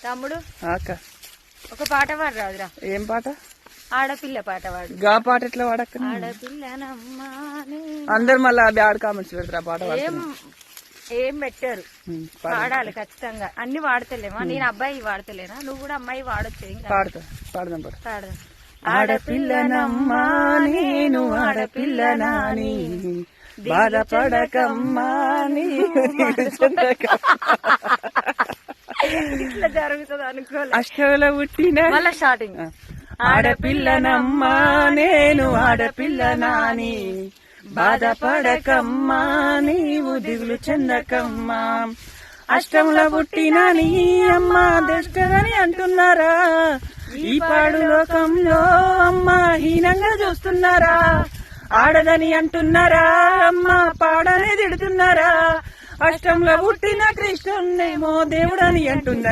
తమ్ముడు అక్క ఒక పాట పాడు రాదురా. ఏం పాట? ఆడపిల్ల పాట పాడు. గా పాట ఎట్లా వాడక్క? ఆడపిల్లనమ్మా అందరు మళ్ళీ బ్యాడ్ కామెంట్స్ పెడతారు ఆ పాట ఏం పెట్టారు. పాడాలి ఖచ్చితంగా. అన్ని వాడతలేమా? నేను అబ్బాయి వాడతలేనా? నువ్వు కూడా అమ్మాయి వాడచ్చు. పాడదాం. ఆడపిల్లనమ్మా నేను ఆడపిల్లనాని బాధపడకమ్మా ఇట్లా జరుగుతుంది అనుకోలే. అష్టంలో పుట్టిన మళ్ళా స్టార్టింగ్. ఆడపిల్లనమ్మా నేను ఆడపిల్లనాని బాధపడకమ్మా నీవు దిగులు చెందకమ్మా. అష్టంలో పుట్టిన నీ అమ్మ దుష్టదని అంటున్నారా? ఈ పాడు లోకంలో అమ్మ హీనంగా చూస్తున్నారా? ఆడదని అంటున్నారా? అమ్మ పాడనే తిడుతున్నారా? అష్టంలో పుట్టిన కృష్ణున్నేమో దేవుడని అంటున్నారా?